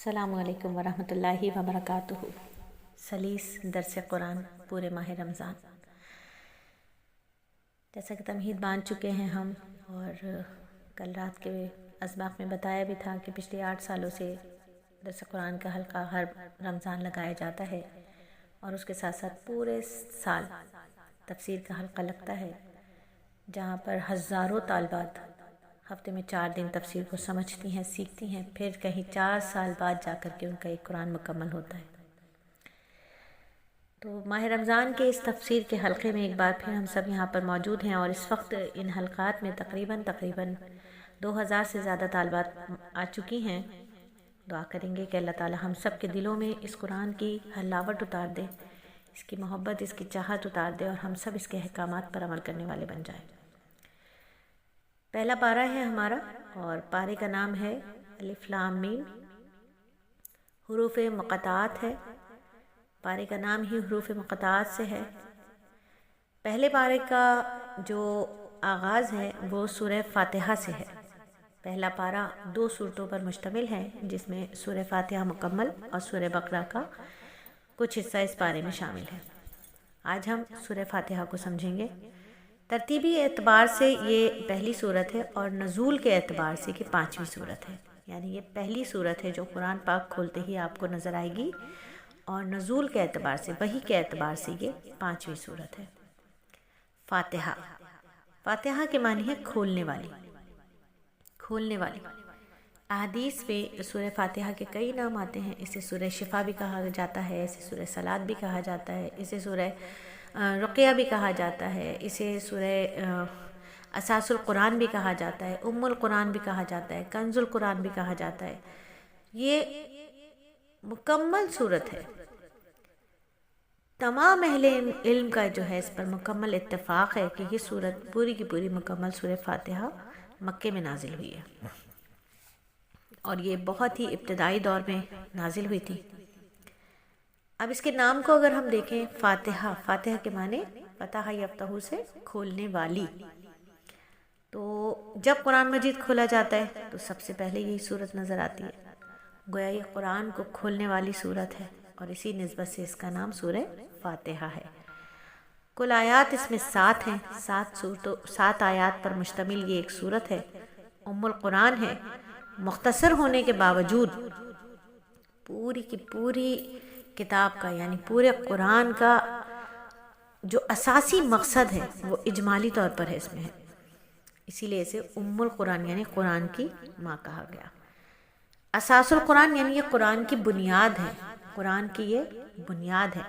السلام علیکم ورحمۃ اللہ وبرکاتہ۔ سلیس درس قرآن پورے ماہ رمضان، جیسا کہ تمہید باندھ چکے ہیں ہم، اور کل رات کے اسباق میں بتایا بھی تھا کہ پچھلے 8 سالوں سے درس قرآن کا حلقہ ہر رمضان لگایا جاتا ہے، اور اس کے ساتھ ساتھ پورے سال تفسیر کا حلقہ لگتا ہے، جہاں پر ہزاروں طالبات ہفتے میں 4 دن تفسیر کو سمجھتی ہیں، سیکھتی ہیں، پھر کہیں 4 سال بعد جا کر کے ان کا ایک قرآن مکمل ہوتا ہے۔ تو ماہ رمضان کے اس تفسیر کے حلقے میں ایک بار پھر ہم سب یہاں پر موجود ہیں، اور اس وقت ان حلقات میں تقریباً 2000 سے زیادہ طالبات آ چکی ہیں۔ دعا کریں گے کہ اللہ تعالی ہم سب کے دلوں میں اس قرآن کی حلاوت اتار دے، اس کی محبت، اس کی چاہت اتار دے، اور ہم سب اس کے احکامات پر عمل کرنے والے بن جائیں۔ پہلا پارہ ہے ہمارا، اور پارے کا نام ہے الف لام میم، حروف مقطعات ہے۔ پارے کا نام ہی حروف مقطعات سے ہے۔ پہلے پارے کا جو آغاز ہے وہ سورہ فاتحہ سے ہے۔ پہلا پارہ 2 سورتوں پر مشتمل ہے، جس میں سورہ فاتحہ مکمل اور سورہ بقرہ کا کچھ حصہ اس پارے میں شامل ہے۔ آج ہم سورہ فاتحہ کو سمجھیں گے۔ ترتیبی اعتبار سے یہ پہلی سورت ہے، اور نزول کے اعتبار سے یہ 5ویں سورت ہے۔ یعنی یہ پہلی سورت ہے جو قرآن پاک کھولتے ہی آپ کو نظر آئے گی، اور نزول کے اعتبار سے، وحی کے اعتبار سے یہ 5ویں سورت ہے۔ فاتحہ، فاتحہ کے معنی ہے کھولنے والی، کھولنے والی۔ احادیث میں سورہ فاتحہ کے کئی نام آتے ہیں۔ اسے سورہ شفا بھی کہا جاتا ہے، اسے سورہ صلات بھی کہا جاتا ہے، اسے سورہ رقیہ بھی کہا جاتا ہے، اسے سورہ اساس القرآن بھی کہا جاتا ہے، ام القرآن بھی کہا جاتا ہے، کنز القرآن بھی کہا جاتا ہے۔ یہ مکمل صورت ہے۔ تمام اہل علم کا جو ہے اس پر مکمل اتفاق ہے کہ یہ صورت پوری کی پوری مکمل سورہ فاتحہ مکے میں نازل ہوئی ہے، اور یہ بہت ہی ابتدائی دور میں نازل ہوئی تھی۔ اب اس کے نام کو اگر ہم دیکھیں، فاتحہ، فاتحہ کے معنی فتح یفتح سے کھولنے والی۔ تو جب قرآن مجید کھولا جاتا ہے تو سب سے پہلے یہی صورت نظر آتی ہے، گویا یہ قرآن کو کھولنے والی صورت ہے، اور اسی نسبت سے اس کا نام سورہ فاتحہ ہے۔ کل آیات اس میں 7 ہیں، 7 آیات پر مشتمل یہ ایک صورت ہے، ام القرآن ہے۔ مختصر ہونے کے باوجود پوری کی پوری کتاب کا، یعنی پورے قرآن کا جو اساسی مقصد ہے وہ اجمالی طور پر ہے، اس میں ہے، اسی لیے اسے ام القرآن یعنی قرآن کی ماں کہا گیا۔ اساس القرآن یعنی یہ قرآن کی بنیاد ہے، قرآن کی یہ بنیاد ہے۔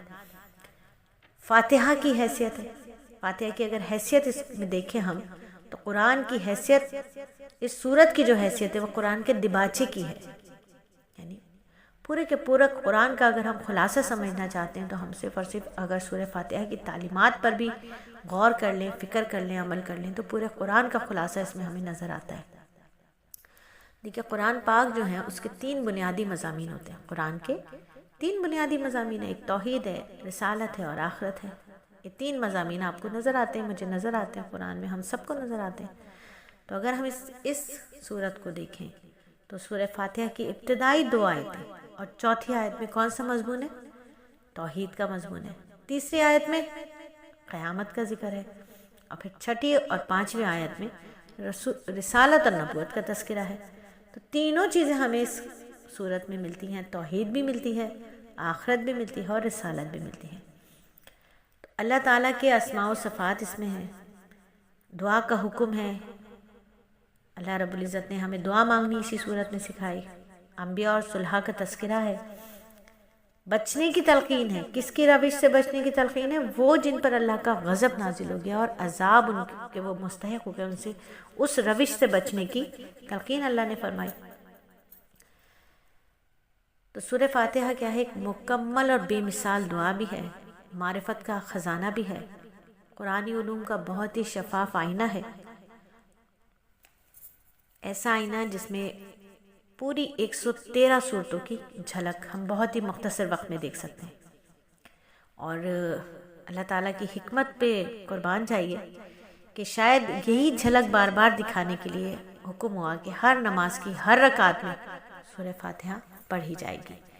فاتحہ کی حیثیت ہے، فاتحہ کی اگر حیثیت اس میں دیکھیں ہم، تو قرآن کی حیثیت، اس سورت کی جو حیثیت ہے وہ قرآن کے دباچے کی ہے۔ یعنی پورے کے پورا قرآن کا اگر ہم خلاصہ سمجھنا چاہتے ہیں تو ہم صرف اور صرف اگر سورہ فاتحہ کی تعلیمات پر بھی غور کر لیں، فکر کر لیں، عمل کر لیں، تو پورے قرآن کا خلاصہ اس میں ہمیں نظر آتا ہے۔ دیکھیں، قرآن پاک جو ہے اس کے 3 بنیادی مضامین ہوتے ہیں۔ قرآن کے 3 بنیادی مضامین ہیں، ایک توحید ہے، رسالت ہے، اور آخرت ہے۔ یہ 3 مضامین آپ کو نظر آتے ہیں، مجھے نظر آتے ہیں، قرآن میں ہم سب کو نظر آتے ہیں۔ تو اگر ہم اس سورت کو دیکھیں تو سورہ فاتحہ کی ابتدائی 2 آیتیں اور چوتھی آیت میں کون سا مضمون ہے؟ توحید کا مضمون ہے۔ تیسری آیت میں قیامت کا ذکر ہے، اور پھر چھٹی اور 5ویں آیت میں رسالت اور نبوت کا تذکرہ ہے۔ تو تینوں چیزیں ہمیں اس صورت میں ملتی ہیں، توحید بھی ملتی ہے، آخرت بھی ملتی ہے، اور رسالت بھی ملتی ہے۔ تو اللہ تعالیٰ کے اسماء و صفات اس میں ہیں، دعا کا حکم ہے۔ اللہ رب العزت نے ہمیں دعا مانگنی اسی صورت میں سکھائی۔ انبیاء اور صلحاء کا تذکرہ ہے، بچنے کی تلقین ہے۔ کس کی روش سے بچنے کی تلقین ہے؟ وہ جن پر اللہ کا غضب نازل ہو گیا اور عذاب ان کے وہ مستحق ہو گئے، ان سے اس روش سے بچنے کی تلقین اللہ نے فرمائی۔ تو سورہ فاتحہ کیا ہے؟ ایک مکمل اور بے مثال دعا بھی ہے، معرفت کا خزانہ بھی ہے، قرآنی علوم کا بہت ہی شفاف آئینہ ہے، ایسا آئینہ جس میں پوری 113 صورتوں کی جھلک ہم بہت ہی مختصر وقت میں دیکھ سکتے ہیں۔ اور اللہ تعالیٰ کی حکمت پہ قربان جائیے کہ شاید یہی جھلک بار بار دکھانے کے لیے حکم ہوا کہ ہر نماز کی ہر رکعت میں سورہ فاتحہ پڑھی جائے گی۔